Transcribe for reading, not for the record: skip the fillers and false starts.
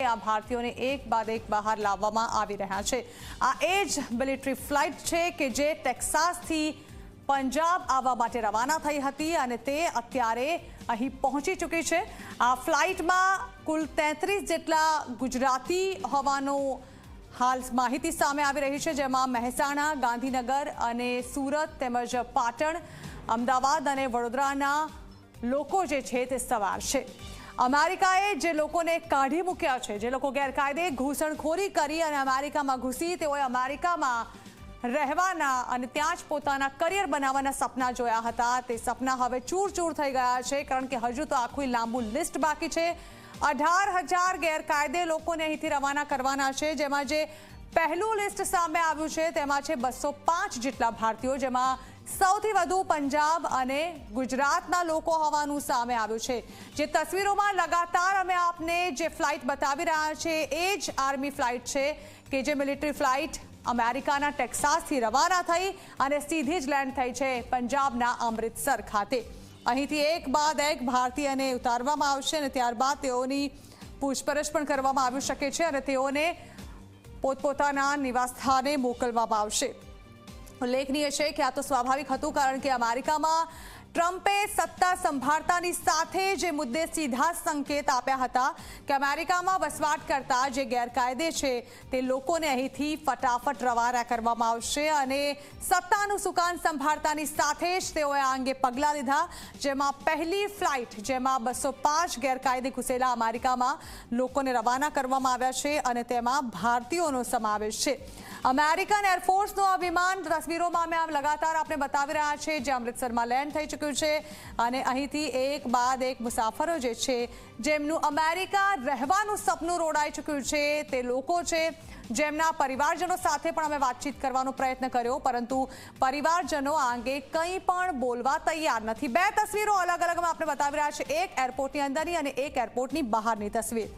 આ ભારતીયોને એક બાદ એક બહાર લાવવામાં આવી રહ્યા છે। આ એ જ મિલિટરી ફ્લાઇટ છે કે જે ટેક્સાસથી પંજાબ આવવા માટે રવાના થઈ હતી અને તે અત્યારે અહીં પહોંચી ચૂકી છે। આ ફ્લાઇટમાં કુલ 33 જેટલા ગુજરાતી હોવાનું હાલ માહિતી સામે આવી રહી છે, જેમાં મહેસાણા, ગાંધીનગર અને સુરત તેમજ પાટણ, અમદાવાદ અને વડોદરાના લોકો જે છે તે સવાર છે। અમેરિકાએ જે લોકોને કાઢી મૂક્યા છે, જે લોકો ગેરકાયદે ઘૂસણખોરી કરી અને અમેરિકામાં ઘૂસી તેઓએ અમેરિકામાં રહેવાના અને ત્યાં જ પોતાના કરિયર બનાવવાના સપના જોયા હતા, તે સપના હવે ચૂર થઈ ગયા છે, કારણ કે હજુ તો આખું લાંબુ લિસ્ટ બાકી છે। 18,000 ગેરકાયદે લોકોને અહીંથી રવાના કરવાના છે, જેમાં જે પહેલું લિસ્ટ સામે આવ્યું છે તેમાં છે 205 જેટલા ભારતીયો, જેમાં સૌથી વધુ પંજાબ અને ગુજરાતના લોકો હોવાનું સામે આવ્યું છે। જે તસવીરોમાં લગાતાર અમે આપને જે ફ્લાઇટ બતાવી રહ્યા છે એ જ આર્મી ફ્લાઇટ છે કે જે મિલિટરી ફ્લાઇટ અમેરિકાના ટેક્સાસથી રવાના થઈ અને સીધી જ લેન્ડ થઈ છે પંજાબના અમૃતસર ખાતે। અહીંથી એક બાદ એક ભારતીયને ઉતારવામાં આવશે અને ત્યારબાદ તેઓની પૂછપરછ પણ કરવામાં આવી શકે છે અને તેઓને પોતપોતાના નિવાસસ્થાને મોકલવામાં આવશે। ઉલ્લેખનીય છે કે આ તો સ્વાભાવિક હતું, કારણ કે અમેરિકામાં ટ્રમ્પે સત્તા સંભાળતાની સાથે જે મુદ્દે સીધા સંકેત આપ્યા હતા કે અમેરિકામાં વસવાટ કરતા જે ગેરકાયદે છે તે લોકોને અહીંથી ફટાફટ રવાના કરવામાં આવશે અને સત્તાનું સુકાન સંભાળતાની સાથે જ તેઓએ આ અંગે પગલાં લીધા, જેમાં પહેલી ફ્લાઇટ જેમાં 205 ગેરકાયદે ઘૂસેલા અમેરિકામાં લોકોને રવાના કરવામાં આવ્યા છે અને તેમાં ભારતીયોનો સમાવેશ છે। અમેરિકન એરફોર્સનું આ વિમાન તસવીરોમાં અમે લગાતાર આપણે બતાવી રહ્યા છે, જે અમૃતસરમાં લેન્ડ થઈ ચૂક્યું છે અને અહીંથી એક બાદ એક મુસાફરો જે છે જેમનું અમેરિકા રહેવાનું સપનું રોડાઈ ચૂક્યું છે તે લોકો છે, જેમના પરિવારજનો સાથે પણ અમે વાતચીત કરવાનો પ્રયત્ન કર્યો, પરંતુ પરિવારજનો આ અંગે કંઈ પણ બોલવા તૈયાર નથી। બે તસવીરો અલગ અલગ આપણે બતાવી રહ્યા છે, એક એરપોર્ટની અંદરની અને એક એરપોર્ટની બહારની તસવીર।